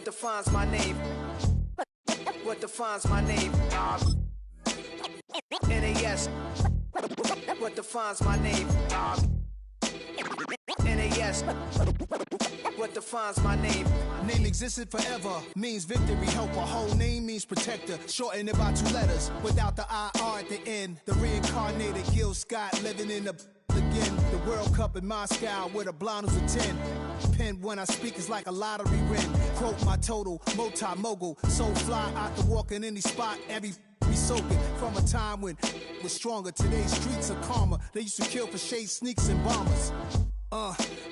What defines my name? What defines my name? NAS. What defines my name? NAS. What defines my name? Name existed forever, means victory, helper. Whole name means protector, shortened it by 2 letters, without the IR at the end. The reincarnated Gil Scott, living in the again. The World Cup in Moscow, with a blind who's a 10. Pen when I speak is like a lottery win. Quote my total, multi-mogul. So fly out to walk in any spot, every be soaking. From a time when was stronger, today's streets are calmer. They used to kill for shade sneaks and bombers.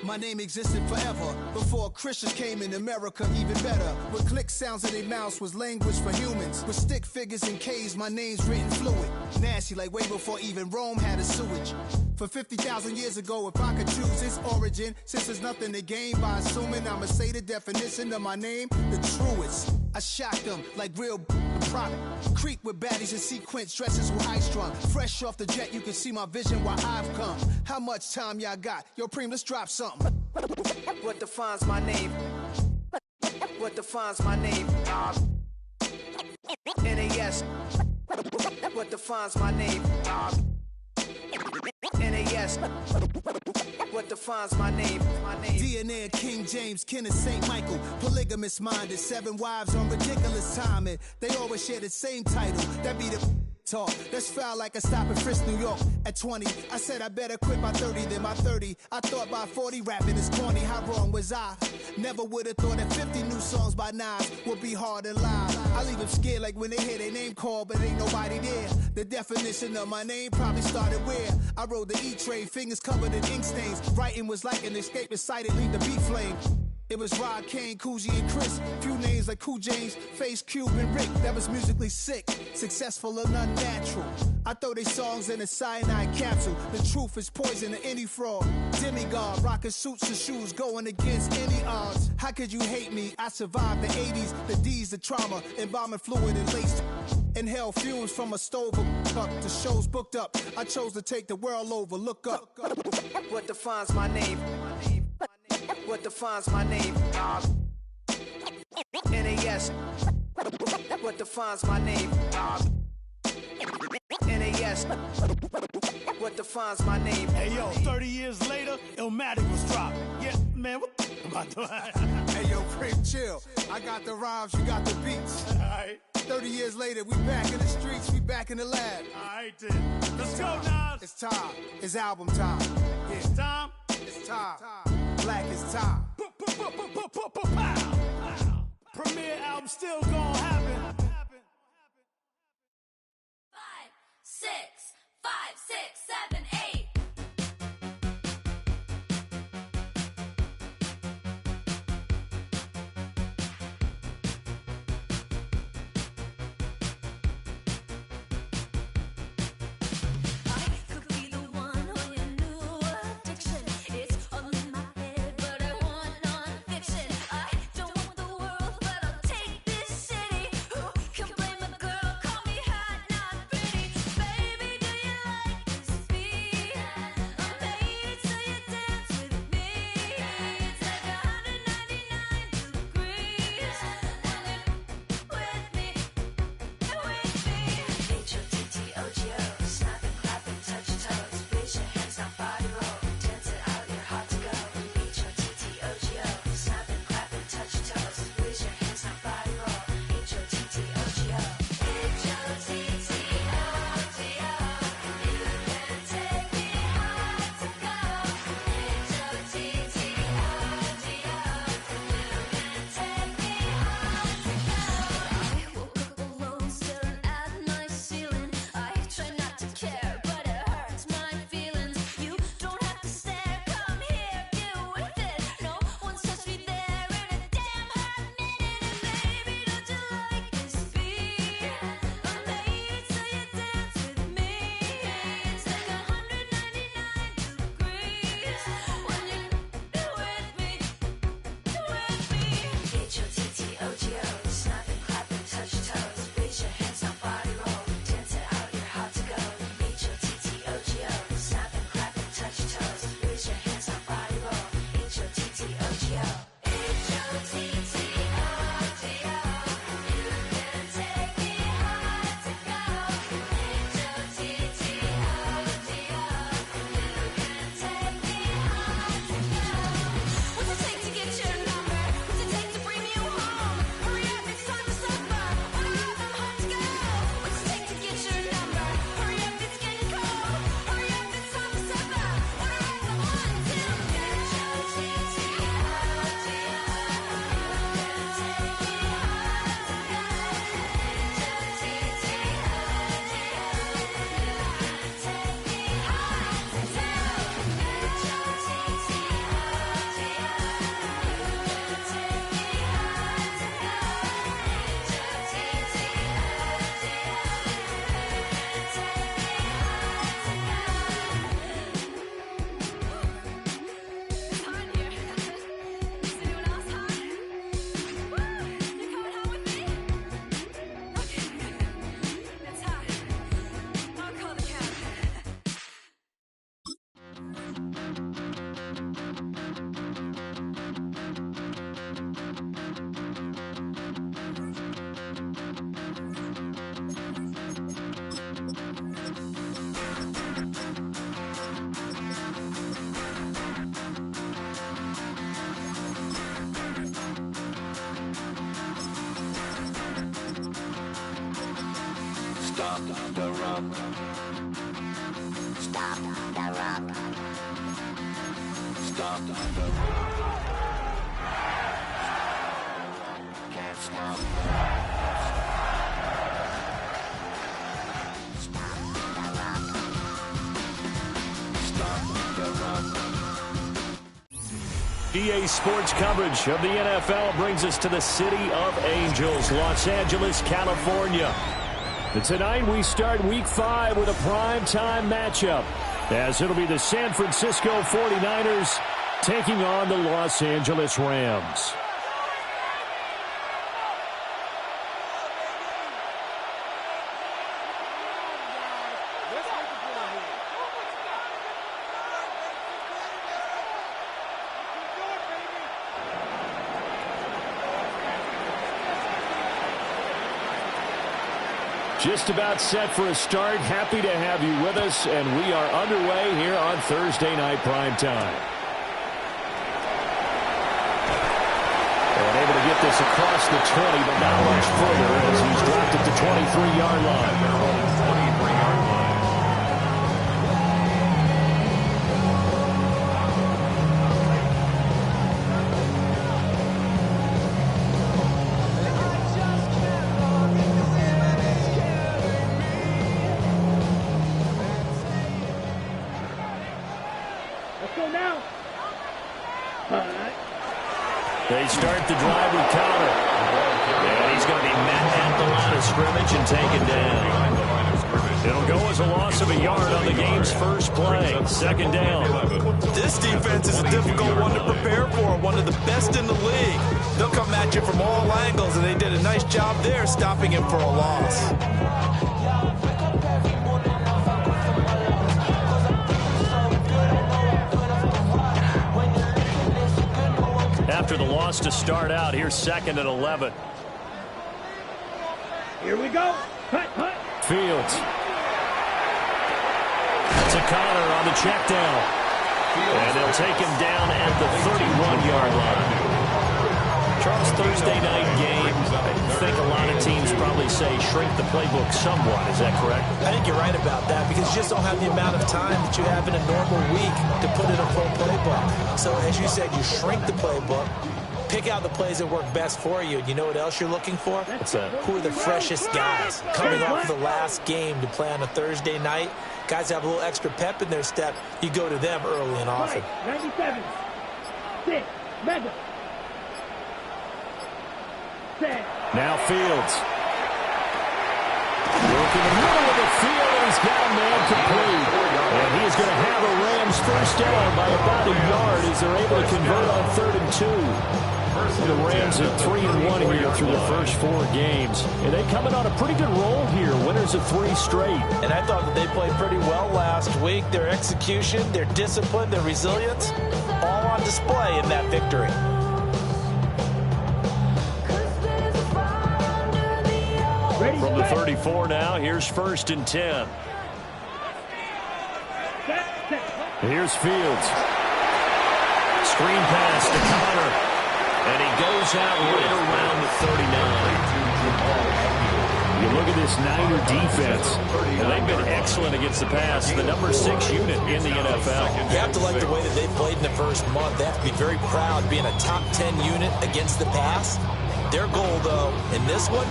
My name existed forever. Before Christians came in America, even better. With click sounds in their mouths was language for humans. With stick figures and K's, my name's written fluid. Nasty like way before even Rome had a sewage. For 50,000 years ago, if I could choose its origin, since there's nothing to gain by assuming, I'ma say the definition of my name, the truest. I shocked them like real product. Creep with baddies in sequence, dresses with high strung. Fresh off the jet, you can see my vision where I've come. How much time y'all got? Yo, Preem, let's drop something. What defines my name? What defines my name? NAS. What defines my name? NAS. What defines my name? DNA of King James, kin of St. Michael. Polygamous minded, 7 wives on ridiculous timing. They always share the same title. That be the talk. That's foul like a stop in Frisk, New York. At 20, I said I better quit by 30 than my 30. I thought by 40 rapping is corny. How wrong was I? Never would have thought that 50 new songs by Nas would be hard and live. I leave them scared like when they hear their name called, but ain't nobody there. The definition of my name probably started where I rode the E-train, fingers covered in ink stains. Writing was like an escape inside it, leave the beat flame. It was Rod, Kane, Coogee, and Chris. Few names like Cool James, Face, Cube, and Rick. That was musically sick, successful and unnatural. I throw they songs in a cyanide capsule. The truth is poison to any fraud. Demigod, rocking suits and shoes, going against any odds. How could you hate me? I survived the 80s, the D's, the trauma, embalming fluid and laced. Inhale fumes from a stove cup. The show's booked up. I chose to take the world over. Look up. What defines my name? What defines my name? NAS. What defines my name? NAS. What defines my name? Hey yo, 30 years later, Illmatic was dropped. Yeah, man, what am I doing? Hey yo, Preem, chill. I got the rhymes, you got the beats. Alright. 30 years later, we back in the streets, we back in the lab. Alright then. Let's go, Nas. It's time. It's album time. Yeah. It's time. It's time. Black is time. Premiere album still gonna happen. 5, 6, 5, 6, 7, 8. I could be the one on your new addiction. It's all in my head, but I want non-fiction. I don't want the world, but I'll take this city. Who can blame a girl? Call me hot, not pretty. Baby, do you like this beat? Stop the run. Stop the run. Stop the run. Can't stop. Stop the run. Stop the run. EA Sports coverage of the NFL brings us to the City of Angels, Los Angeles, California. And tonight we start Week 5 with a primetime matchup, as it'll be the San Francisco 49ers taking on the Los Angeles Rams. Just about set for a start. Happy to have you with us, and we are underway here on Thursday Night Primetime. And able to get this across the 20, but not much further as he's dropped at the 23-yard line. They start the drive with Connor. And he's going to be met at the line of scrimmage and taken down. It'll go as a loss of a yard on the game's first play. Second down. This defense is a difficult one to prepare for, one of the best in the league. They'll come at you from all angles, and they did a nice job there stopping him for a loss. After the loss to start out, here's 2nd and 11. Here we go. Cut. Fields. To Connor on the check down. And they'll take him down at the 31-yard line. Charles, Thursday night game, I think a lot of teams probably say shrink the playbook somewhat. Is that correct? I think you're right about that because you just don't have the amount of time that you have in a normal week to put in a full playbook. So as you said, you shrink the playbook, pick out the plays that work best for you. You know what else you're looking for? What's that? Who are the freshest guys coming off the last game to play on a Thursday night? Guys have a little extra pep in their step. You go to them early and often. 97. 6. Mega. Now Fields. Working in the middle of the field, and he's got a man complete. And he is going to have a Rams first down by about a yard as they're able to convert on 3rd and 2. The Rams are 3-1 here through the first 4 games. And they coming on a pretty good roll here, winners of 3 straight. And I thought that they played pretty well last week. Their execution, their discipline, their resilience, all on display in that victory. From the 34 now, here's 1st and 10. Here's Fields. Screen pass to Connor. And he goes out right around the 39. You look at this Niner defense. And they've been excellent against the pass. The number 6 unit in the NFL. You have to like the way that they played in the first month. They have to be very proud being a top 10 unit against the pass. Their goal, though, in this one,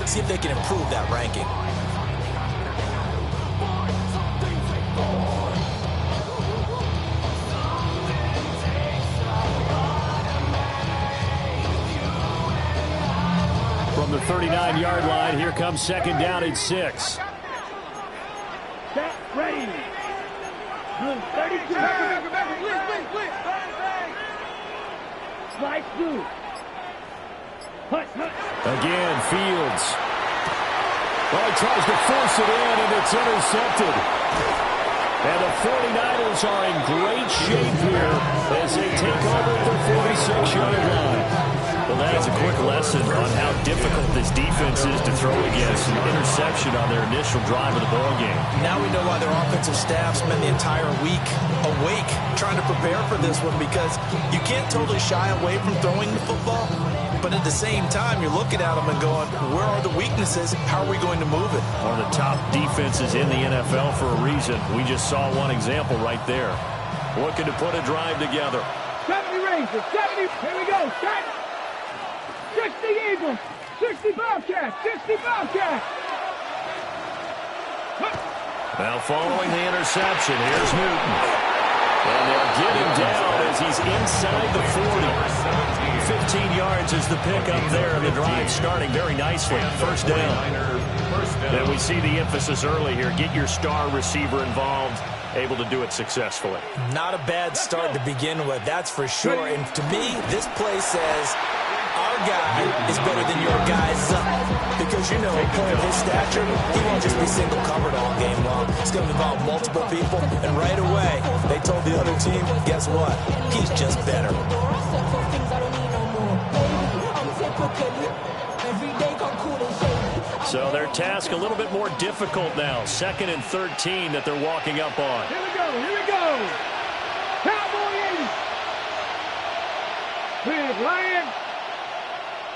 see if they can improve that ranking. From the 39-yard line, here comes 2nd down and 6. Set, ready. Blue, 32. Slide through. Again, Fields. Well, he tries to force it in, and it's intercepted. And the 49ers are in great shape here as they take over at the 46-yard line. Well, that is a quick lesson on how difficult this defense is to throw against. An interception on their initial drive of the ballgame. Now we know why their offensive staff spent the entire week awake trying to prepare for this one, because you can't totally shy away from throwing the football, but at the same time, you're looking at them and going, where are the weaknesses? How are we going to move it? One of the top defenses in the NFL for a reason. We just saw one example right there. Looking to put a drive together. 70 Rangers, 70. Here we go. Set. 60 Eagles, 60 Bobcats, 60 Bobcats. Now following the interception, here's Newton. And they'll get him down as he's inside the 40. 15 yards is the pickup there. The drive starting very nicely. First down. Then we see the emphasis early here. Get your star receiver involved. Able to do it successfully. Not a bad start to begin with, that's for sure. And to me, this play says our guy is better than your guy's up. Because, you know, a player of his stature, he won't just be single covered all game long. It's going to involve multiple people. And right away, they told the other team, guess what? He's just better. So their task a little bit more difficult now. 2nd and 13 that they're walking up on. Here we go, here we go. Cowboy 80. With Ryan.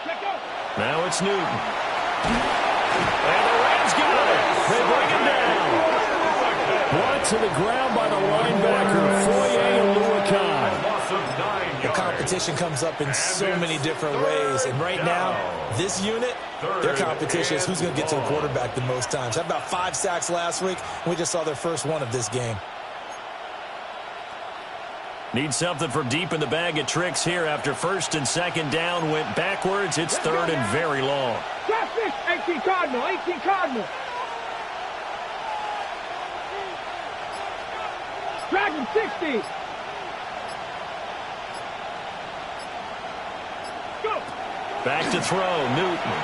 Let's go. Now it's Newton. And the Rams got it. They bring him down. Brought to the ground by the linebacker, Foye Oluokun. The competition comes up in so many different ways. And right now, this unit, their competition is who's going to get to the quarterback the most times. Had about 5 sacks last week, and we just saw their first one of this game. Need something from deep in the bag of tricks here after 1st and 2nd down. Went backwards. It's 3rd and very long. Traffic. 18 Cardinal, 18 Cardinal. Dragon 60. Go. Back to throw, Newton.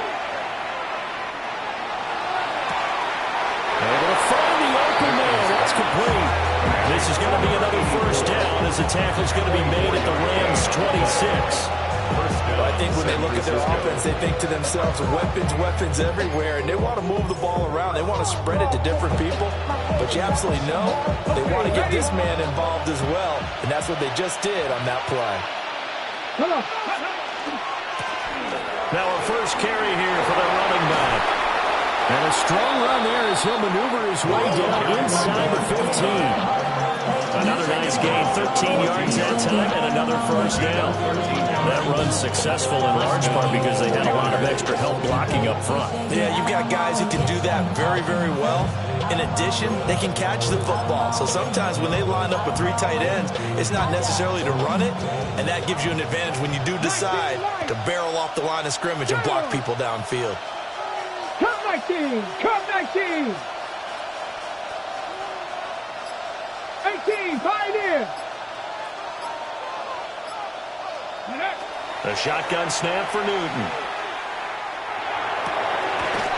Able to find the open man. That's complete. This is going to be another first down as the tackle's going to be made at the Rams' 26. I think when they look at their offense, they think to themselves, weapons, weapons everywhere, and they want to move the ball around. They want to spread it to different people, but you absolutely know they want to get this man involved as well, and that's what they just did on that play. Come on. Now a first carry here for the running back. And a strong run there as he'll maneuver his way down inside the 15. Another nice gain, 13 yards that time, and another first down. That run's successful in large part because they had a lot of extra help blocking up front. Yeah, you've got guys who can do that very, very well. In addition, they can catch the football. So sometimes when they line up with 3 tight ends, it's not necessarily to run it, and that gives you an advantage when you do decide to barrel off the line of scrimmage and block people downfield. Come 19. Come 19. 18, Pioneer. A shotgun snap for Newton.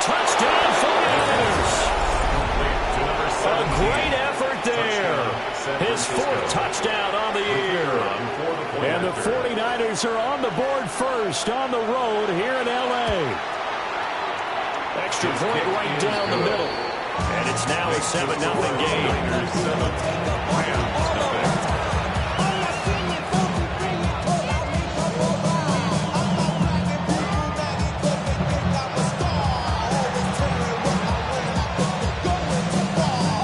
Touchdown 49ers. A great effort there. His 4th touchdown on the year. And the 49ers are on the board first on the road here in L.A. Extra point right down the middle. And it's now a 7-0 game.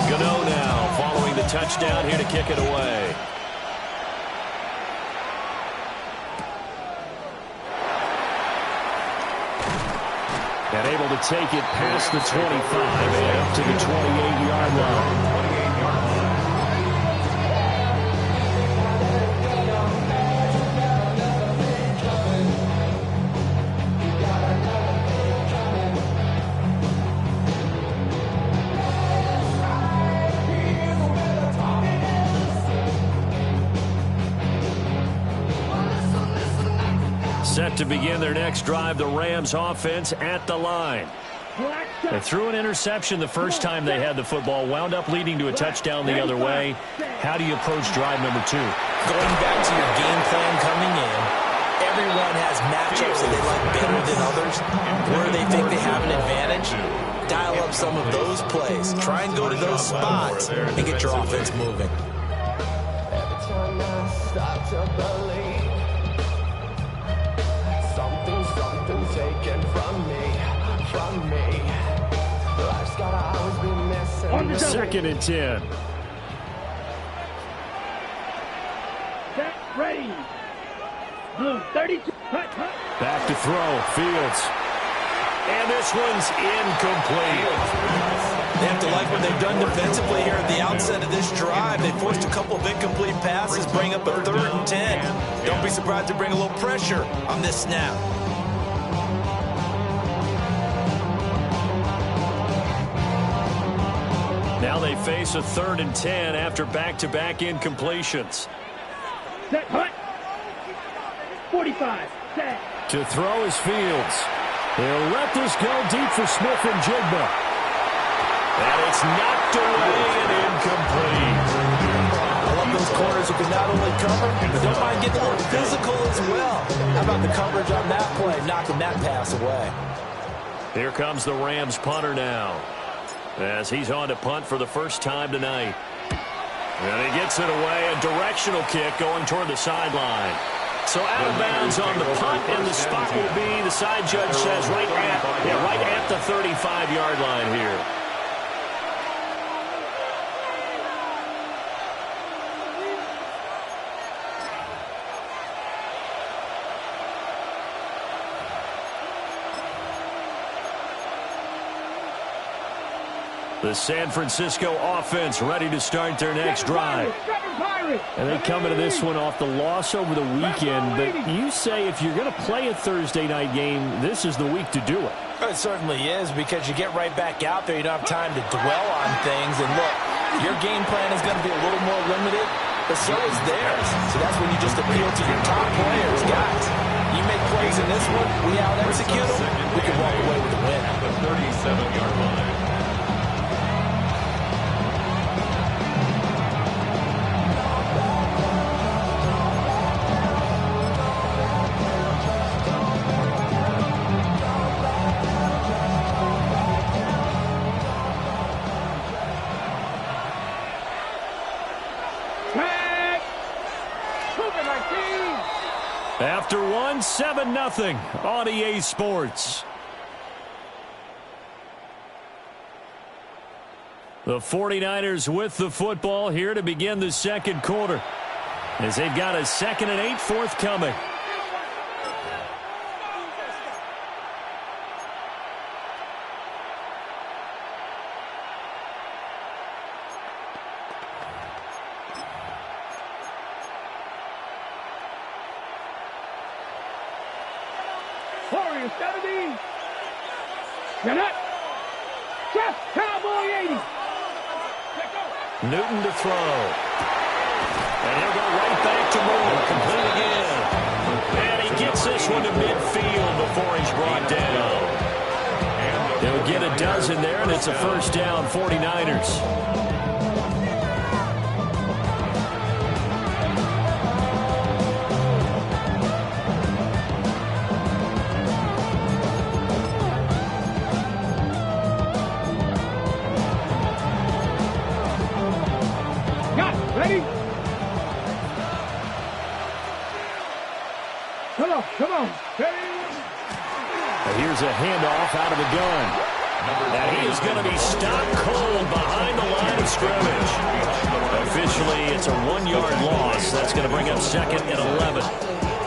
Gano now following the touchdown here to kick it away. And able to take it past the 25 and up to the 28-yard line. Set to begin their next drive, the Rams offense at the line. Black They shot. threw an interception the first time they had the football, wound up leading to a touchdown the other way. How do you approach drive number 2? Going back to your game plan coming in, everyone has matchups that they like better than others. Where they think they have an advantage, dial up some of those plays. Try and go to those spots and get your offense moving. Every time I start to believe something taken from me. Life's gotta always be missing. On the double. 2nd and 10. Set, ready. Blue, 32. Hut, hut. Back to throw. Fields. And this one's incomplete. They have to like what they've done defensively here at the outset of this drive. They forced a couple of incomplete passes, bring up a 3rd and 10. Don't be surprised to bring a little pressure on this snap. Now they face a 3rd and 10 after back-to-back incompletions. Set, hut. 45. Set. To throw is Fields. They'll let this go deep for Smith and Jigba. And it's knocked away and incomplete. I love those corners who can not only cover, but don't mind getting a little physical as well. How about the coverage on that play, knocking that pass away? Here comes the Rams punter now, as he's on to punt for the first time tonight. And he gets it away, a directional kick going toward the sideline. So out of bounds on the punt, and the spot will be, the side judge says, right at the 35-yard line here. The San Francisco offense ready to start their next drive. And they come into this one off the loss over the weekend. But you say if you're going to play a Thursday night game, this is the week to do it. It certainly is, because you get right back out there. You don't have time to dwell on things. And look, your game plan is going to be a little more limited, but so is theirs. So that's when you just appeal to your top players. Guys, you make plays in this one, we out-execute them, we can walk away with a win. At the 37-yard line. After one, 7-0 on EA Sports. The 49ers with the football here to begin the second quarter, as they've got a 2nd and 8 forthcoming. Warriors 70. You're not. Just Cowboy 80. Newton to throw. And he'll go right back to Moore. Complete again. And he gets this one to midfield before he's brought down. They'll get a dozen there, and it's a first down, 49ers. Ready? Come on. Here's a handoff out of the gun. And he is going to be stopped cold behind the line of scrimmage. Officially, it's a 1-yard loss. That's going to bring up 2nd and 11.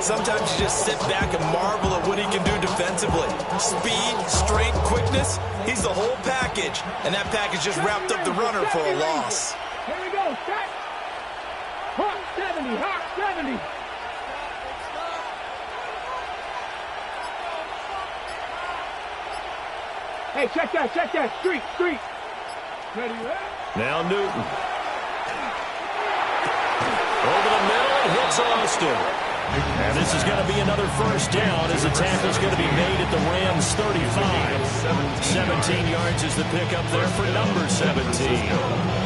Sometimes you just sit back and marvel at what he can do defensively. Speed, strength, quickness, he's the whole package. And that package just wrapped up the runner for a loss. Here we go. Set. Hawk 70. Hawk 70. Hey, check that. Street. Ready? Now Newton. Over the middle, hits Austin. And this is going to be another first down as the tackle's going to be made at the Rams 35. 17 yards is the pickup there for number 17.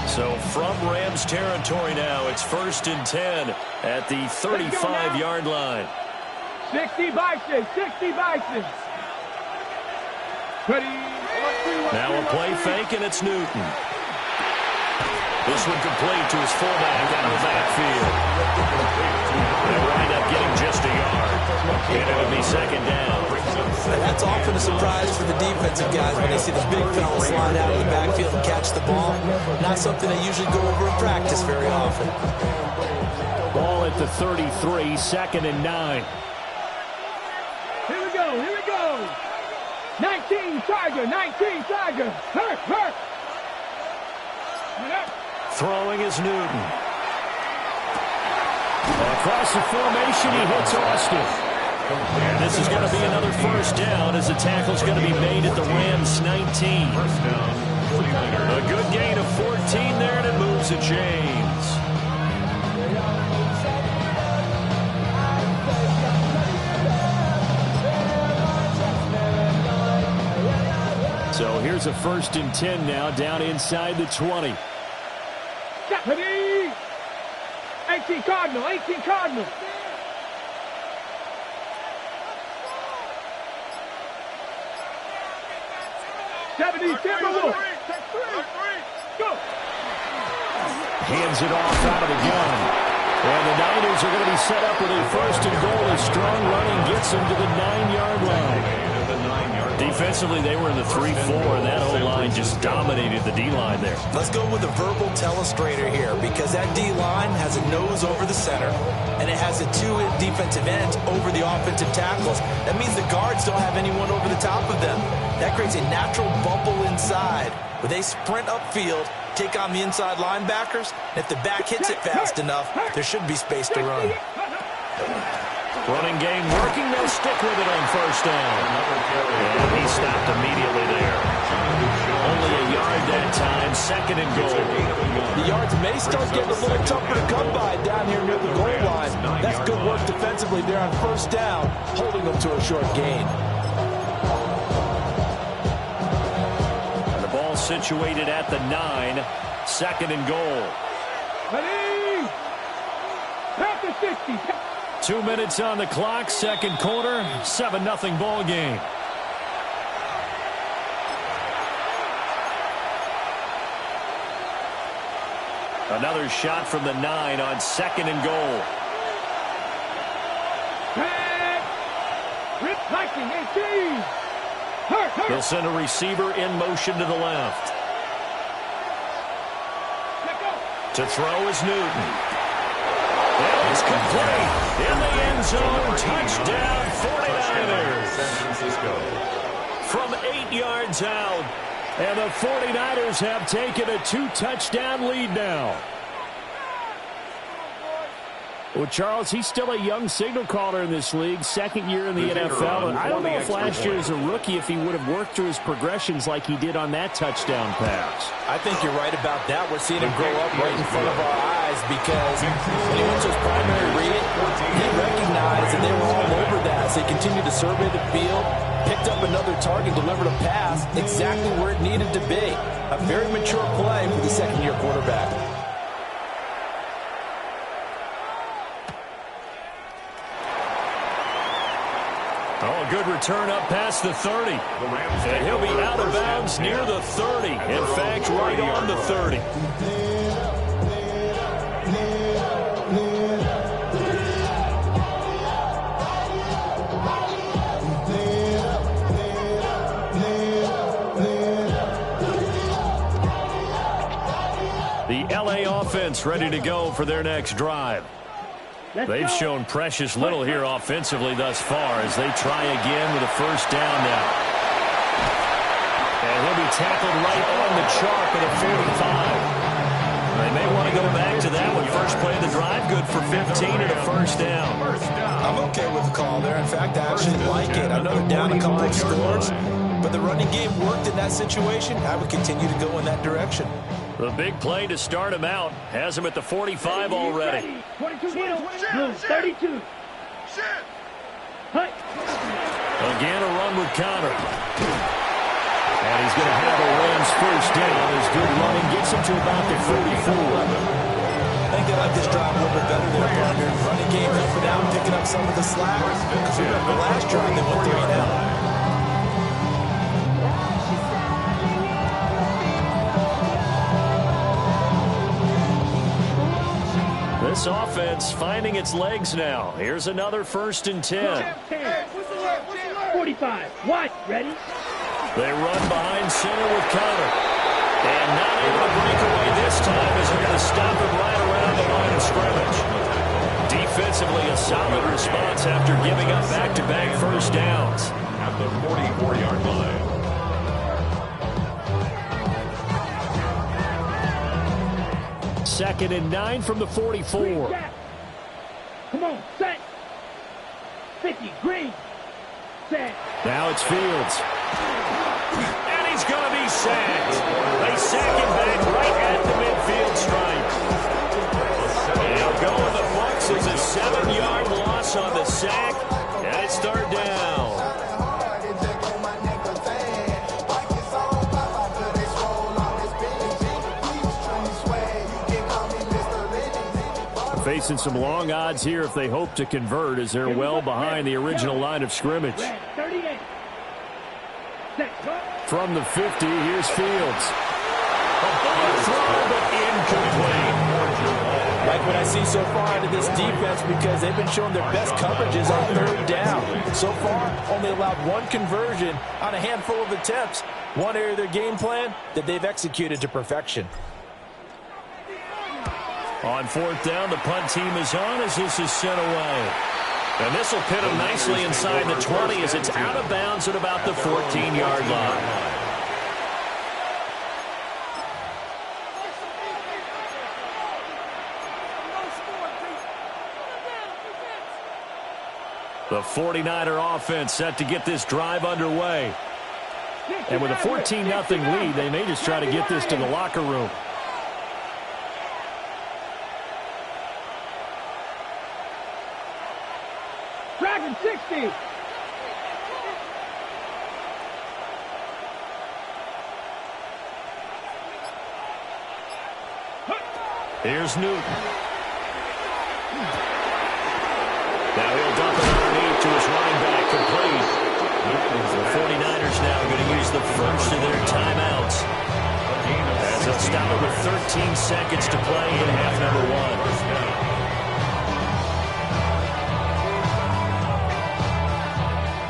So from Rams territory now, it's 1st and 10 at the 35-yard line. 60 Bison, 60 Bison. Now a play fake, and it's Newton. This one complete to his fullback out of the backfield. They'll wind up getting just a yard. And it'll be 2nd down. That's often a surprise for the defensive guys when they see the big fella slide out of the backfield and catch the ball. Not something they usually go over in practice very often. Ball at the 33, 2nd and 9. Here we go, here we go. 19 Tiger, 19 Tiger. Hurt, hurt. Throwing is Newton. Across the formation, he hits Austin. And this is going to be another first down as the tackle's going to be made at the Rams 19. A good gain of 14 there, and it moves the chains. So here's a 1st and 10 now, down inside the 20. Stephanie! 18 Cardinal, 18 Cardinal. Timberwolf. Go. Hands it off out of the gun. And the Niners are going to be set up with a 1st and goal as strong running gets them to the 9-yard line. Defensively, they were in the 3-4, and that O-line just dominated the D-line there. Let's go with a verbal telestrator here because that D-line has a nose over the center, and it has the 2 defensive ends over the offensive tackles. That means the guards don't have anyone over the top of them. That creates a natural bubble inside where they sprint upfield, take on the inside linebackers. If the back hits it fast enough, there should be space to run. Running game working. They'll stick with it on 1st down. And he stopped immediately there. Only a yard that time. 2nd and goal. The yards may start getting a little tougher to come by down here near the goal line. That's good work defensively there on 1st down, holding them to a short gain. The ball situated at the 9. 2nd and goal. Ready? Back to 60. 2 minutes on the clock, 2nd quarter, 7-0 ball game. Another shot from the 9 on 2nd and goal. Replacing 18. Hurt. They'll send a receiver in motion to the left. To throw is Newton. And it's complete. In the end zone, touchdown 49ers. San Francisco. From 8 yards out. And the 49ers have taken a 2-touchdown lead now. Well, Charles, he's still a young signal caller in this league, 2nd year in the NFL. And I don't know if last year as a rookie if he would have worked through his progressions like he did on that touchdown pass. I think you're right about that. We're seeing him grow up right in front of our eyes because when he went to his primary read, he recognized that they were all over that as they continued to survey the field, picked up another target, delivered a pass exactly where it needed to be. A very mature play for the 2nd-year quarterback. Oh, a good return up past the 30. And he'll be out of bounds near the 30. In fact, right on the 30. The LA offense ready to go for their next drive. They've shown precious little here offensively thus far as they try again with a 1st down now. And he'll be tackled right on the chalk at a 45. They may want to go back to that one. First play of the drive, good for 15 and a 1st down. I'm okay with the call there. In fact, I actually like it. I know they're down a couple of scores, but But the running game worked in that situation. I would continue to go in that direction. The big play to start him out has him at the 45 already. 22 middle, move, 32. Hut. Again, a run with Conner. And he's going to have a Rams first down as good running gets him to about the 34. I think they like this drive a little bit better than a partner. Running game helping out, picking up some of the slack. Because remember last drive they went 3 and out. This offense finding its legs now. Here's another 1st and 10. 45. What? Ready? They run behind center with Conner. And not able to break away this time as they're going to stop him right around the line of scrimmage. Defensively, a solid response after giving up back-to-back first downs. At the 44-yard line. 2nd and 9 from the 44. Come on, set. 50, green. Set. Now it's Fields. And he's going to be sacked. They sack him back right at the midfield stripe. They'll go in the books as a 7-yard loss on the sack. And it's 3rd down. Facing some long odds here if they hope to convert as they're well behind the original line of scrimmage. 38. From the 50, here's Fields. A ball throw, but incomplete. Like what I see so far out of this defense because they've been showing their best coverages on 3rd down. So far, only allowed 1 conversion on a handful of attempts. One area of their game plan that they've executed to perfection. On 4th down, the punt team is on as this is sent away. And this will pin him nicely inside the 20 as it's out of bounds at about the 14-yard line. The 49er offense set to get this drive underway. And with a 14-0 lead, they may just try to get this to the locker room. Dragon 60. Here's Newton. Now he'll dump it underneath to his running back, complete. The 49ers now going to use the first of their timeouts. As they'll stop it with 13 seconds to play in half number 1.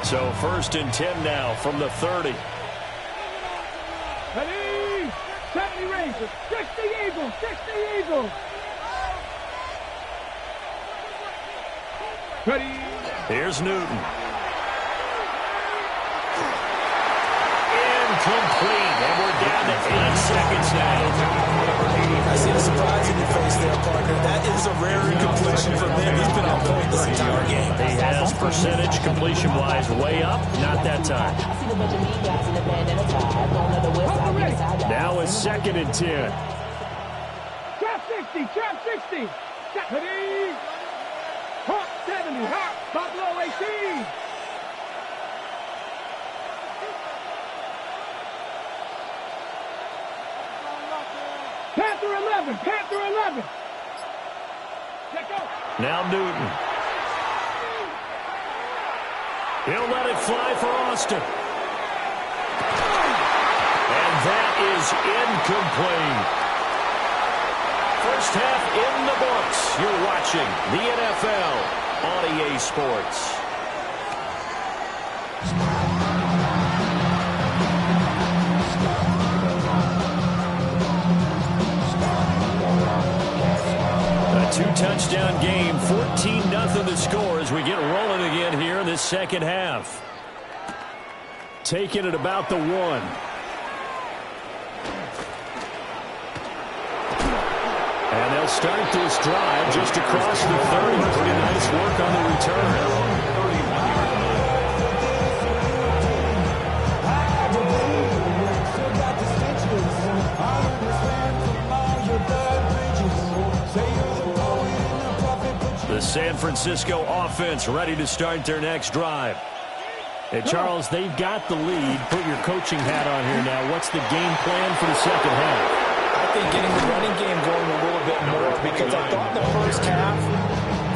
So 1st and 10 now from the 30. Ready? 70 Rangers. 60 Eagles. 60 Eagles. Ready? Here's Newton. Incomplete. And we're down to 8 seconds now. I see the surprise in your face there, partner. That is a rare incompletion from him. He's been on point this entire game. He has percentage completion-wise way up. Not that time. Now is 2nd and 10. Trap 60. Trap 60. Ready? Hawk 70. Hawk. Buffalo 18. Panther 11. Panther 11. Let go. Now Newton. He'll let it fly for Austin. And that is incomplete. First half in the books. You're watching the NFL on EA Sports. A 2-touchdown game, 14-0 the score as we get rolling again here in this second half. Taking it about the 1. And they'll start this drive just across the 30. Pretty nice work on the return. San Francisco offense ready to start their next drive. Hey, Charles, they've got the lead. Put your coaching hat on here now. What's the game plan for the second half? I think getting the running game going a little bit more, because I thought in the first half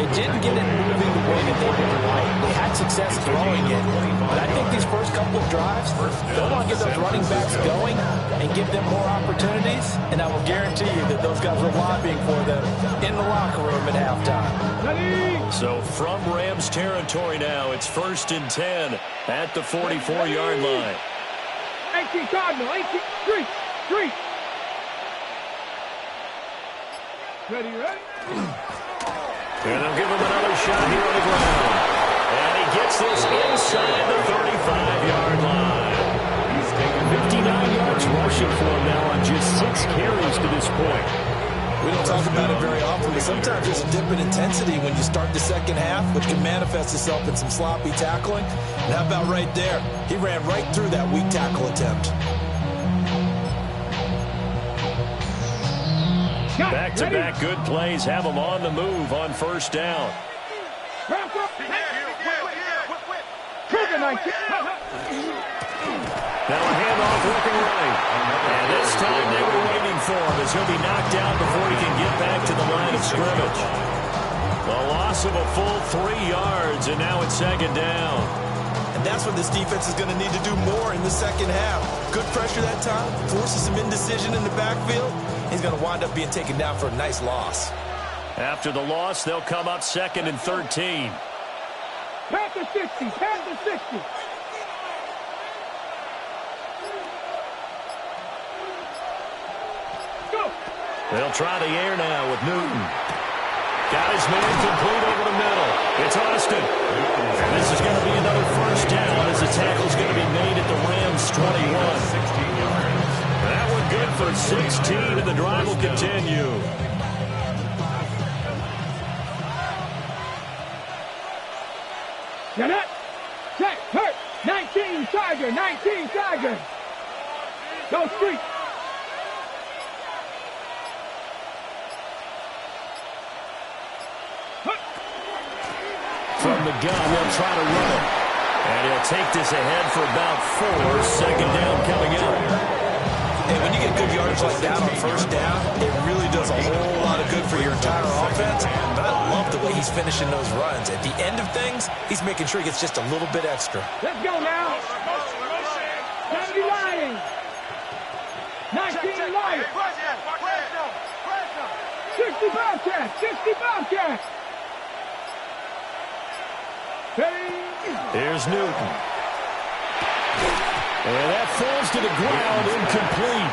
it didn't get it moving the way that they would like. They had success throwing it, but I think these first couple of drives, they'll want to get those running backs going and give them more opportunities, and I will guarantee you that those guys were lobbying for them in the locker room at halftime. So from Rams territory now, it's 1st and 10 at the 44-yard line. 18 Cardinal, 18, street. Ready? And they'll give him another shot here on the ground. And he gets this inside the 35-yard line. He's taken 59 yards rushing for him now on just 6 carries to this point. We don't talk about it very often, but sometimes there's a dip in intensity when you start the second half, which can manifest itself in some sloppy tackling. And how about right there? He ran right through that weak tackle attempt. Back-to-back good plays have them on the move on first down. Now a handoff looking right. And this time they were waiting for him as he'll be knocked down before he can get back to the line of scrimmage. The loss of a full 3 yards, and now it's second down. And that's what this defense is going to need to do more in the second half. Good pressure that time, forces some indecision in the backfield. He's going to wind up being taken down for a nice loss. After the loss, they'll come up 2nd and 13. Pass to 60, pass to 60. Go. They'll try the air now with Newton. Got his man complete over the middle. It's Austin. And this is going to be another first down as the tackle's going to be made at the Rams 21. That one good for 16, and the drive will continue. Get up. Check. Hurt. 19 Tiger. Go street. From the gun, they'll try to run it. And he'll take this ahead for about 4. Second down coming up. And when you get good yardage like that on first down, it really does a whole lot of good for your entire offense. But I love the way he's finishing those runs. At the end of things, he's making sure he gets just a little bit extra. Let's go now. 70 Lions. 19 Lions. 60 Bobcats. 60 Bobcats. Here's Newton. And that falls to the ground, incomplete.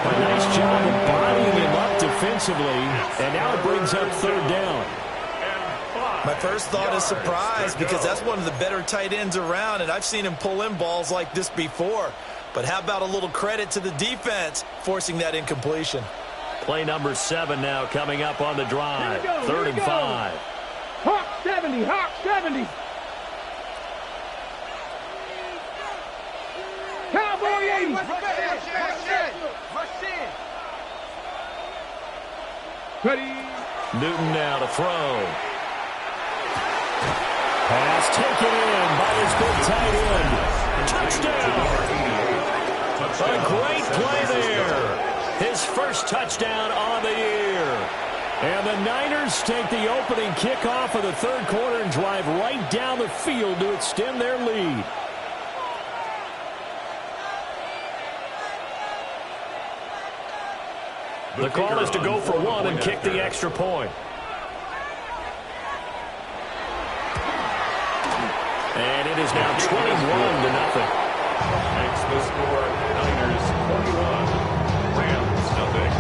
A nice job of bodying him up defensively, and now it brings up 3rd down. My first thought is surprise, because that's one of the better tight ends around, and I've seen him pull in balls like this before. But how about a little credit to the defense forcing that incompletion? Play number 7 now coming up on the drive. 3rd and 5. Hawk 70, Hawk 70. Cowboy 80. Ready. Newton now to throw. Pass taken in by his big tight end. Touchdown. A great play there. His first touchdown on the year. And the Niners take the opening kickoff of the 3rd quarter and drive right down the field to extend their lead. The call is to go for 1 and kick the extra point. And it is now 21-0. Makes the score Niners 21, Rams nothing.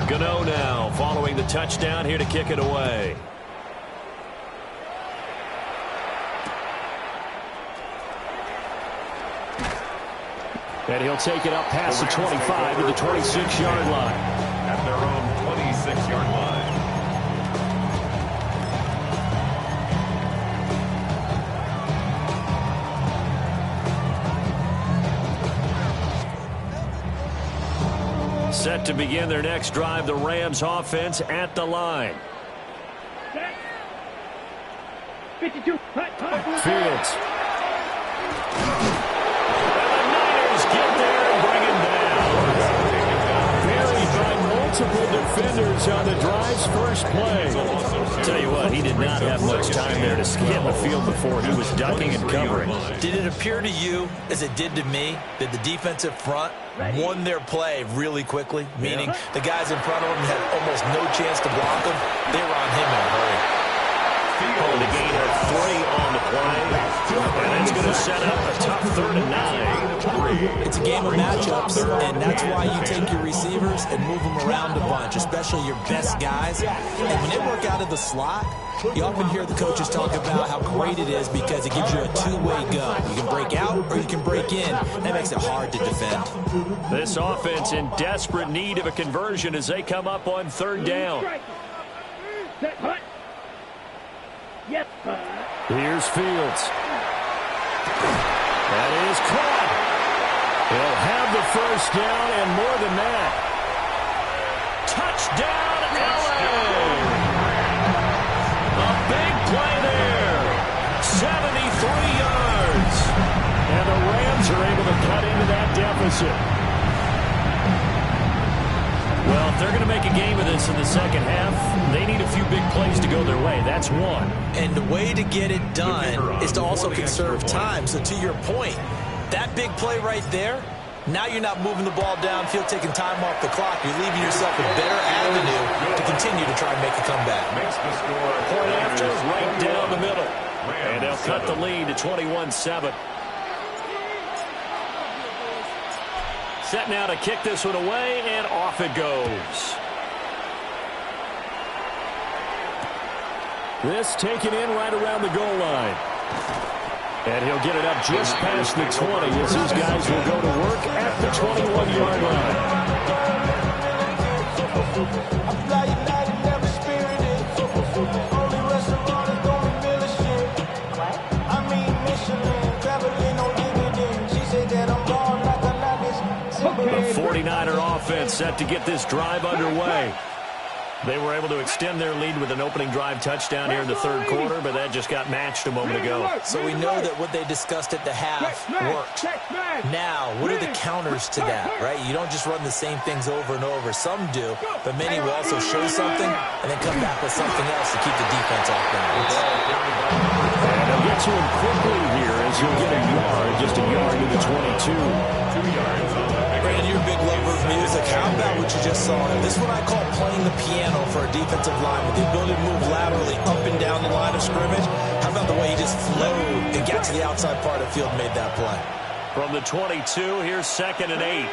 Gano now following the touchdown here to kick it away. And he'll take it up past the 25 to the 26-yard line. At their own 26-yard line. Set to begin their next drive, the Rams offense at the line. 52. Fields. And the Niners get there and bring him down. Buried by multiple defenders on the drive's first play. Tell you what, he did not have much time there to get in the field before he was ducking and covering. Did it appear to you, as it did to me, that the defensive front won their play really quickly? Meaning the guys in front of them had almost no chance to block him. They were on him in a hurry. Calling a gain of 3 on the play. And it's going to set up a tough 3rd and 9. It's a game of matchups, and that's why you take your receivers and move them around a bunch, especially your best guys. And when they work out of the slot, you often hear the coaches talk about how great it is because it gives you a two-way go. You can break out or you can break in. That makes it hard to defend. This offense in desperate need of a conversion as they come up on 3rd down. Set, hut. Yep. Here's Fields. That is caught. He'll have the first down and more than that. Touchdown, LA! A big play there. 73 yards. And the Rams are able to cut into that deficit. Well, if they're going to make a game of this in the second half, they need a few big plays to go their way. That's one. And the way to get it done is to also conserve time. So to your point, that big play right there, now you're not moving the ball downfield, taking time off the clock. You're leaving yourself a better avenue to continue to try and make a comeback. Point after, right down the middle. And they'll cut the lead to 21-7. Set now to kick this one away, and off it goes. This taken in right around the goal line. And he'll get it up just past the 20 as these guys will go to work at the 21-yard The 49er offense set to get this drive underway. They were able to extend their lead with an opening drive touchdown here in the 3rd quarter, but that just got matched a moment ago. So we know that what they discussed at the half worked. Now, what are the counters to that, right? You don't just run the same things over and over. Some do, but many will also show something and then come back with something else to keep the defense off balance. And they'll get to him quickly here as he'll get a yard, just a yard to the 22. 2 yards. Brandon, you're a big lover of music. How about what you just saw? This is what I call playing the piano for a defensive lineman. The ability to move laterally up and down the line of scrimmage. How about the way he just flowed and got to the outside part of the field and made that play? From the 22, here's 2nd and 8.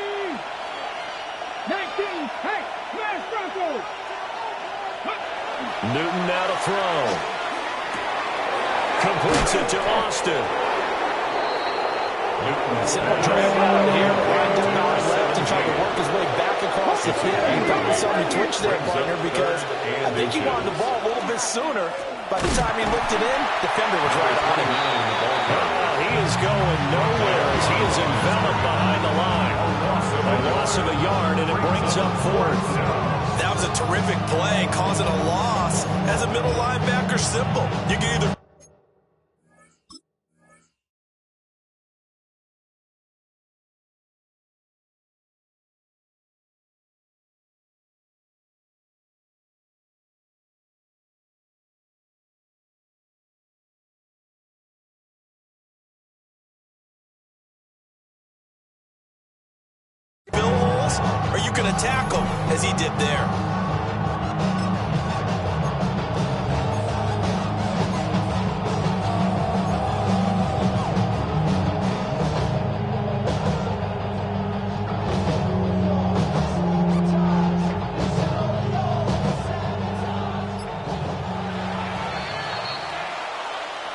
19, hey, smash Broncos. Newton now to throw. Completes it to Austin. Simple trail route here. Brian down on his left and trying to work his way back across the field. You probably saw me twitch there, partner, because I think he wanted the ball a little bit sooner. By the time he looked it in, defender was right on him. He is going nowhere as he is enveloped behind the line. A loss of a yard, and it brings up 4th. That was a terrific play, causing a loss. As a middle linebacker, simple. You can either... or you can attack him as he did there.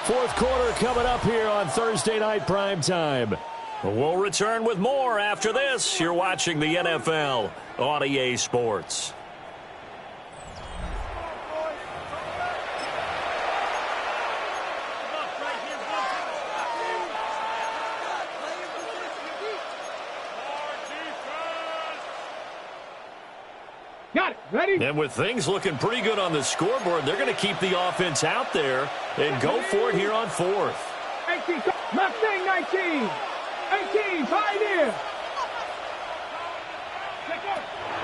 Fourth quarter coming up here on Thursday Night Primetime. We'll return with more after this. You're watching the NFL on EA Sports. Ready? And with things looking pretty good on the scoreboard, they're going to keep the offense out there and go for it here on fourth. 18, Mustang 19. 18, Pioneer.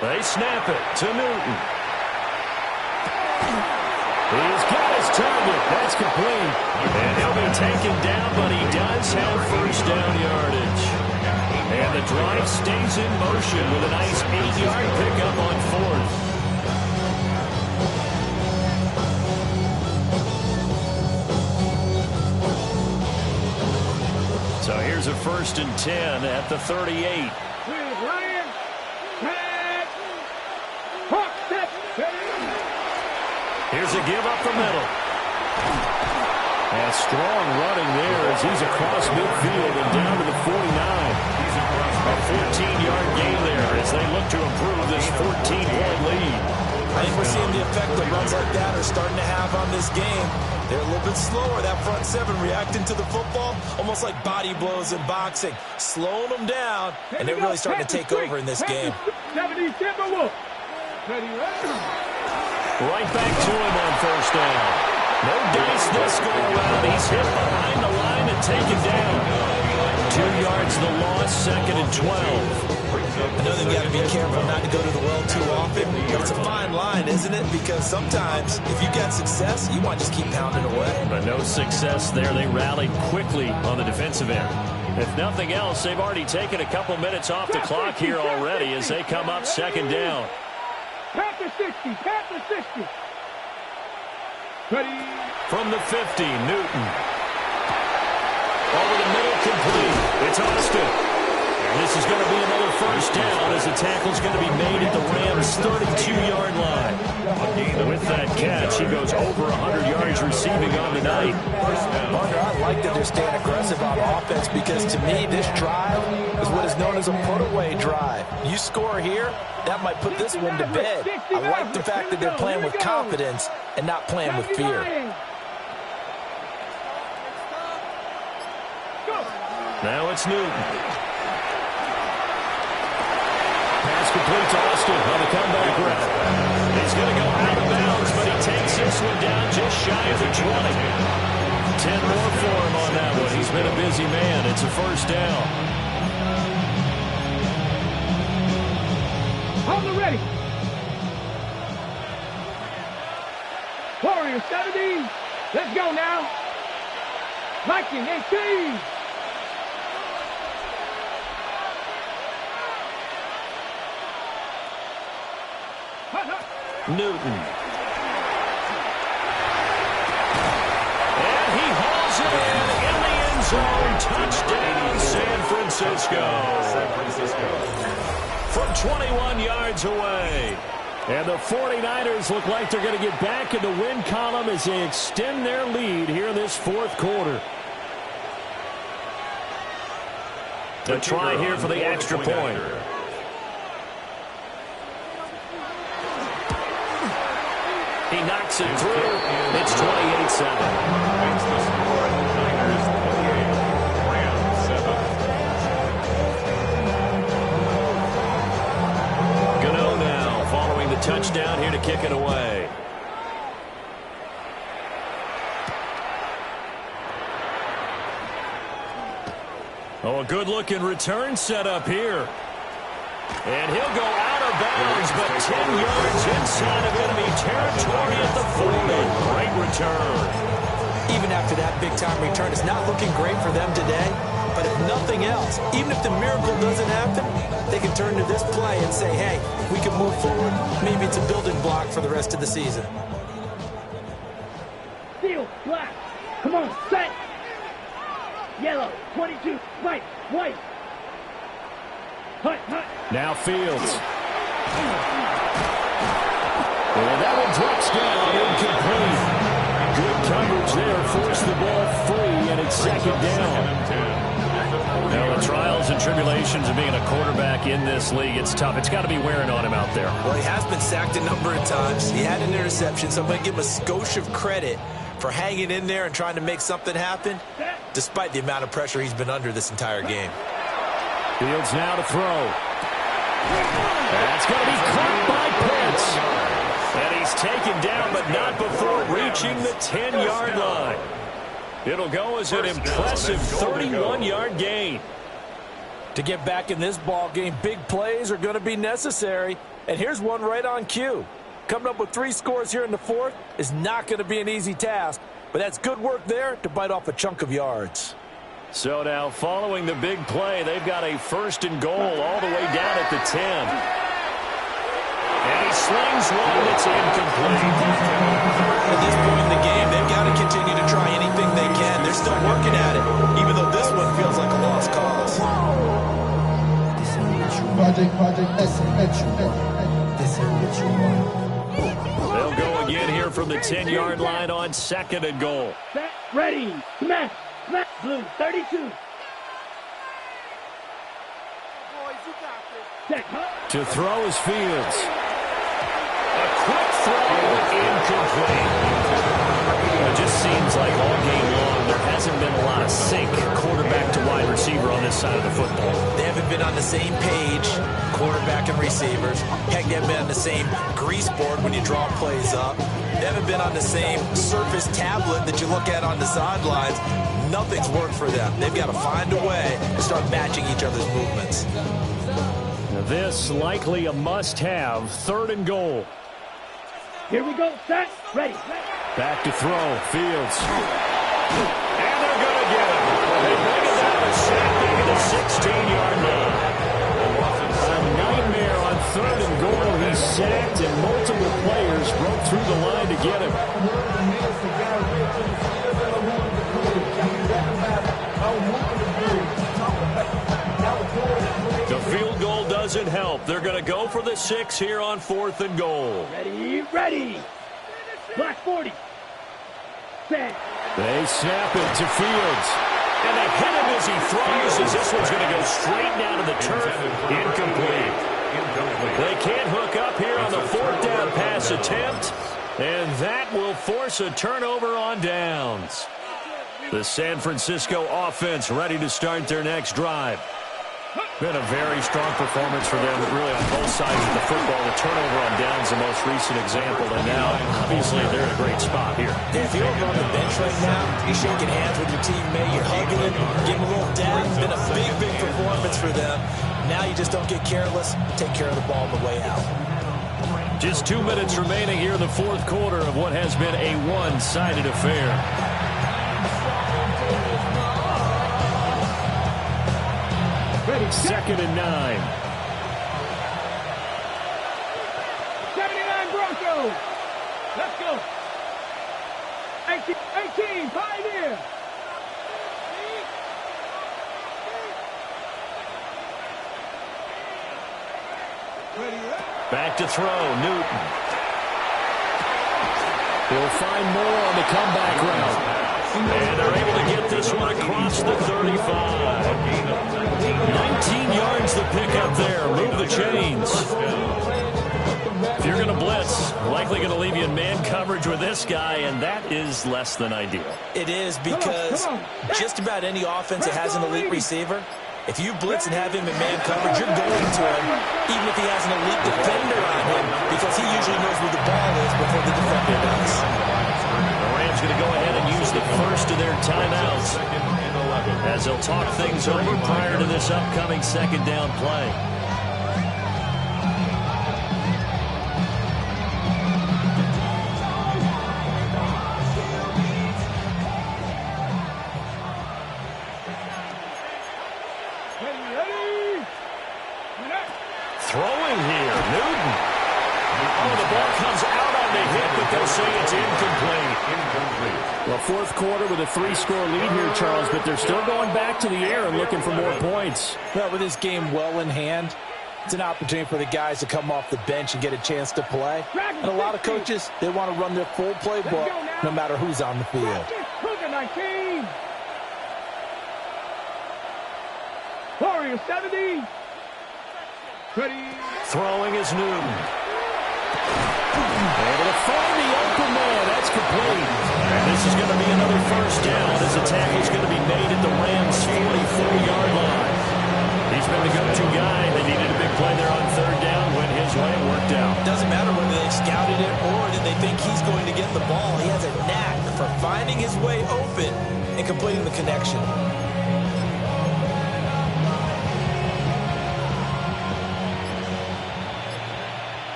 They snap it to Newton. He's got his target. That's complete. And he'll be taken down, but he does have first down yardage. And the drive stays in motion with a nice 8-yard pickup on fourth. So here's a 1st and 10 at the 38. Here's a give up the middle. And strong running there as he's across midfield and down to the 49. A 14-yard gain there as they look to improve this 14-point lead. I think we're seeing the effect that runs like that are starting to have on this game. They're a little bit slower, that front seven, reacting to the football, almost like body blows in boxing, slowing them down, and they're really starting to take over in this game. Right back to him on first down. No dice this go around. He's hit behind the line and taken down. 2 yards the loss, 2nd and 12. I know they've got to be careful not to go to the well too often, but it's a fine line, isn't it? Because sometimes, if you get success, you want to just keep pounding away. But no success there. They rallied quickly on the defensive end. If nothing else, they've already taken a couple minutes off the clock here already as they come up 2nd down. Panther 60, Panther 60. Ready? From the 50, Newton. Over the middle, complete. It's Austin. And this is going to be another first down as the tackle's going to be made at the Rams' 32-yard line. With that catch, he goes over 100 yards receiving on the night. Parker, I like that they're staying aggressive on offense because to me, this drive is what is known as a put-away drive. You score here, that might put this one to bed. I like the fact that they're playing with confidence and not playing with fear. Now it's Newton. Pass complete to Austin on the comeback route. He's going to go out of bounds, but he takes this one down just shy of the 20. 10 more for him on that one. He's been a busy man. It's a first down. Hold it ready. Warrior 70. Let's go now. Viking 18. Newton. And he hauls it in the end zone. Touchdown, San Francisco. From 21 yards away. And the 49ers look like they're going to get back in the win column as they extend their lead here in this 4th quarter. The try here for the extra point. He knocks it through. It's 28-7. Makes the score. Niners 28, Rams 7. Gano now following the touchdown here to kick it away. Oh, a good-looking return set up here. And he'll go out of bounds, but 10 yards inside of enemy territory at the 40. Great return. Even after that big-time return, it's not looking great for them today. But if nothing else, even if the miracle doesn't happen, they can turn to this play and say, hey, we can move forward. Maybe it's a building block for the rest of the season. Steel, black. Come on, set. Yellow, 22, white, white. Hut, hut. Now Fields. And that one drops down, incomplete. Good coverage there, forced the ball free, and it's 2nd down. Now the trials and tribulations of being a quarterback in this league, it's tough. It's got to be wearing on him out there. Well, he has been sacked a number of times. He had an interception, so I'm going to give him a skosh of credit for hanging in there and trying to make something happen, despite the amount of pressure he's been under this entire game. Fields now to throw. That's going to be caught by Pitts. He's taken down, but not before reaching the 10-yard line. It'll go as an impressive 31-yard gain. To get back in this ball game, big plays are going to be necessary. And here's one right on cue. Coming up with 3 scores here in the fourth is not going to be an easy task, but that's good work there to bite off a chunk of yards. So now, following the big play, they've got a 1st and goal all the way down at the 10. And he slings one that's incomplete. At this point in the game, they've got to continue to try anything they can. They're still working at it, even though this one feels like a lost cause. They'll go again here from the 10-yard line on 2nd and goal. Set, ready, smash, smash, blue, 32. Set, huh? To throw is Fields. A quick throw, incomplete. It just seems like all game long there hasn't been a lot of sync quarterback to wide receiver on this side of the football. They haven't been on the same page, quarterback and receivers. Heck, they haven't been on the same grease board when you draw plays up. They haven't been on the same Surface tablet that you look at on the sidelines. Nothing's worked for them. They've got to find a way to start matching each other's movements. Now this likely a must-have, 3rd and goal. Here we go, set, ready. Back to throw, Fields. And they're going to get him. They bring it down to sack back at the 16-yard line. A nightmare on 3rd and goal. He's sacked, and multiple players broke through the line to get him. The field goal doesn't help. They're going to go for the 6 here on 4th and goal. Ready, ready. Black 40. Set. They snap it to Fields. And they hit him as he throws, as this one's going to go straight down to the turf. Incomplete. They can't hook up here on the 4th down pass attempt. And that will force a turnover on downs. The San Francisco offense ready to start their next drive. Been a very strong performance for them, really on both sides of the football. The turnover on downs, the most recent example, and now, obviously, they're in a great spot here. Yeah, if you're over on the bench right now, you're shaking hands with your teammate, you're hugging him, giving him a little dab. It's been a big, big performance for them. Now you just don't get careless, take care of the ball on the way out. Just 2 minutes remaining here in the 4th quarter of what has been a one-sided affair. Ready, 2nd and 9. 79 Broncos. Let's go. 18, Pioneer. Back to throw, Newton. He'll find more on the comeback route. And they're able to get this one across the 35. 19 yards to pick up there. Move the chains. If you're going to blitz, likely going to leave you in man coverage with this guy, and that is less than ideal. It is because just about any offense that has an elite receiver, if you blitz and have him in man coverage, you're going to him, even if he has an elite defender on him, because he usually knows where the ball is before the defender does. The Rams going to go ahead and use the first of their timeouts as they'll talk things over prior to this upcoming 2nd down play. Throwing here, Newton. Oh, the ball comes out on the hit, but they'll say it's incomplete. Well, 4th quarter with a 3-score lead here, Charles, but they're still going back to the air and looking for more points. Well, with this game well in hand, it's an opportunity for the guys to come off the bench and get a chance to play. And a lot of coaches, they want to run their full playbook no matter who's on the field. 19. Warriors 70. Ready. Throwing is Newton. Able to find the open man. That's complete. And this is going to be another 1st down as the tackle is going to be made at the Rams' 44-yard line. He's been the go-to guy. They needed a big play there on 3rd down when his way worked out. Doesn't matter whether they scouted it or did they off the ball, he has a knack for finding his way open and completing the connection.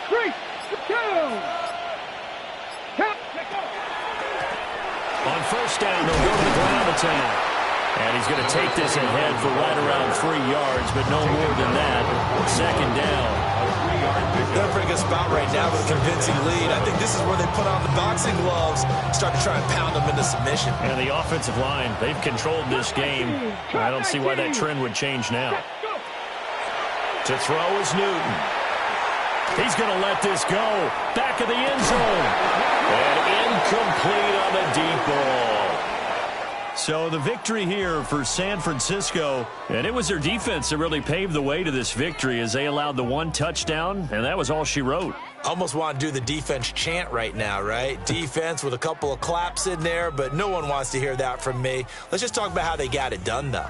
3, 2. Count. On first down, they'll go to the ground attack. And he's going to take this ahead for right around 3 yards, but no more than that. Second down. They're in a pretty good spot right now with a convincing lead. I think this is where they put on the boxing gloves, start to try and pound them into submission. And the offensive line, they've controlled this game. I don't see why that trend would change now. To throw is Newton. He's going to let this go. Back of the end zone. And incomplete on the deep ball. So the victory here for San Francisco, and it was their defense that really paved the way to this victory as they allowed the 1 touchdown, and that was all she wrote. Almost want to do the defense chant right now, right? Defense with a couple of claps in there, but no one wants to hear that from me. Let's just talk about how they got it done, though.